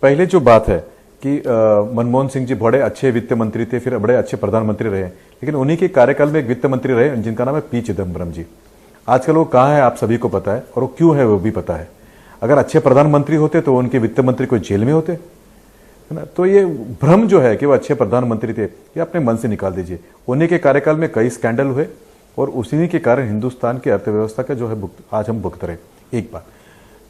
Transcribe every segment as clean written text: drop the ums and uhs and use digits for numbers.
पहले जो बात है कि मनमोहन सिंह जी बड़े अच्छे वित्त मंत्री थे, फिर बड़े अच्छे प्रधानमंत्री रहे, लेकिन उन्हीं के कार्यकाल में एक वित्त मंत्री रहे जिनका नाम है पी चिदम्बरम जी। आजकल वो कहाँ है आप सभी को पता है, और वो क्यों है वो भी पता है। अगर अच्छे प्रधानमंत्री होते तो उनके वित्त मंत्री कोई जेल में होते, है ना। तो ये भ्रम जो है कि वो अच्छे प्रधानमंत्री थे, ये अपने मन से निकाल दीजिए। उन्हीं के कार्यकाल में कई स्कैंडल हुए और उसी के कारण हिंदुस्तान की अर्थव्यवस्था का जो है आज हम भुगत रहे। एक बात।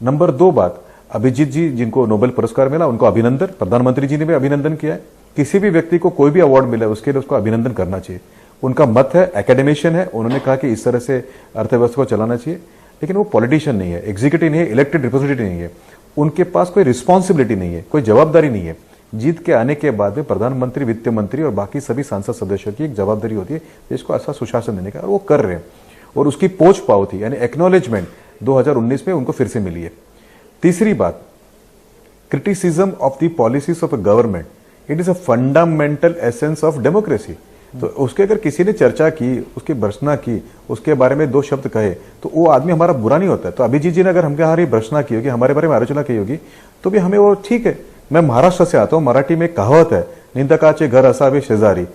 नंबर 2 बात, अभिजीत जी जिनको नोबेल पुरस्कार मिला उनको अभिनंदन, प्रधानमंत्री जी ने भी अभिनंदन किया है। किसी भी व्यक्ति को कोई भी अवार्ड मिला उसके लिए उसको अभिनंदन करना चाहिए। उनका मत है, एकेडमिशियन है, उन्होंने कहा कि इस तरह से अर्थव्यवस्था को चलाना चाहिए, लेकिन वो पॉलिटिशियन नहीं है, एग्जीक्यूटिव नहीं है, इलेक्टेड रिप्रेजेंटेटिव नहीं है। उनके पास कोई रिस्पॉन्सिबिलिटी नहीं है, कोई जवाबदारी नहीं है। जीत के आने के बाद में प्रधानमंत्री, वित्त मंत्री और बाकी सभी सांसद सदस्यों की एक जवाबदारी होती है देश को अच्छा सुशासन देने का, और वो कर रहे हैं। और उसकी पोच पाओ थी यानी एक्नॉलेजमेंट 2019 में उनको फिर से मिली है। तीसरी बात, criticism of the policies of a government, it is a fundamental essence of democracy. तो उसके अगर किसी ने चर्चा की, उसकी भर्त्सना की, उसके बारे में 2 शब्द कहे तो वो आदमी हमारा बुरा नहीं होता है। तो अभिजीत जी ने अगर हमारी भर्त्सना की होगी, हमारे बारे में आलोचना की होगी, तो भी हमें वो ठीक है। मैं महाराष्ट्र से आता हूं, मराठी में एक कहावत है, निंदकाचे घर असावे शेजारी।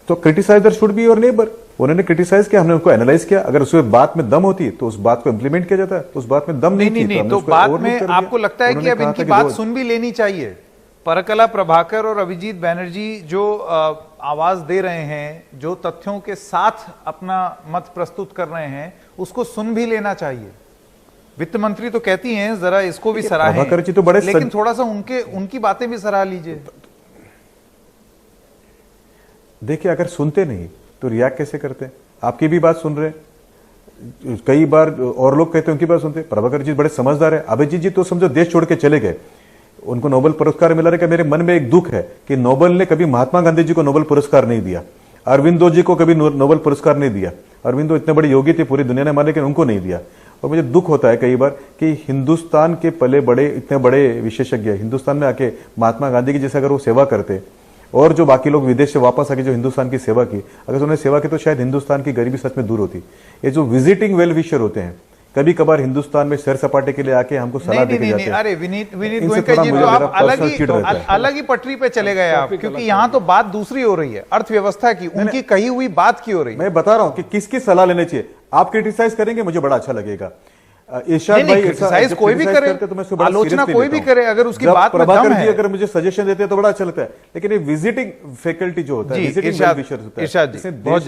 तो criticiser should be your neighbour. उन्होंने क्रिटिसाइज किया, हमने उनको एनालाइज किया। अगर उस बात में दम होती तो उस बात को इंप्लीमेंट किया जाता है, उस बात में दम नहीं थी तो बात में आपको लगता है कि अब इनकी बात सुन भी लेनी चाहिए? परकला प्रभाकर और अभिजीत बैनर्जी जो आवाज दे रहे हैं, जो तथ्यों के साथ अपना मत प्रस्तुत कर रहे हैं, उसको सुन भी लेना चाहिए। वित्त मंत्री तो कहती हैं जरा इसको भी सराहें, तो बड़े लेकिन थोड़ा सा उनकी बातें भी सराह लीजिए। देखिए, अगर सुनते नहीं तो रिएक्ट कैसे करते हैं? आपकी भी बात सुन रहे हैं, कई बार और लोग कहते हैं उनकी बात सुनते। प्रभाकर जी बड़े समझदार है। अभिजीत जी तो समझो देश छोड़ के चले गए, उनको नोबेल पुरस्कार मिला रहा। मेरे मन में एक दुख है कि नोबेल ने कभी महात्मा गांधी जी को नोबेल पुरस्कार नहीं दिया, अरविंदो जी को कभी नोबेल पुरस्कार नहीं दिया। अरविंदो इतने बड़े योगी थे, पूरी दुनिया ने माना, लेकिन उनको नहीं दिया। और मुझे दुख होता है कई बार कि हिंदुस्तान के पले बड़े, इतने बड़े विशेषज्ञ हिंदुस्तान में आके महात्मा गांधी की जैसे अगर वो सेवा करते, और जो बाकी लोग विदेश से वापस आके जो हिंदुस्तान की सेवा की, अगर उन्होंने सेवा की तो शायद हिंदुस्तान की गरीबी सच में दूर होती। ये जो विजिटिंग वेल विशर होते हैं, कभी कभार हिंदुस्तान में सैर सपाटे के लिए आके हमको सलाह देके जाते हैं। अरे विनीत गोयनका जी, तो आप अलग ही पटरी पे चले गए आप, क्योंकि यहाँ तो बात दूसरी हो रही है, अर्थव्यवस्था की, उनकी कही हुई बात की हो रही है। मैं बता रहा हूँ कि किसकी सलाह लेनी चाहिए। आप क्रिटिसाइज करेंगे मुझे बड़ा अच्छा लगेगा, इरशाद भाई क्रिटिसाइज कोई भी करे, तो आलोचना कोई भी करे, अगर उसकी बात में दम है। अगर मुझे सजेशन देते हैं तो बड़ा अच्छा लगता है, लेकिन ये विजिटिंग फैकल्टी जो होता है, विजिटिंग वेल विशर होता है, इरशाद जी बहुत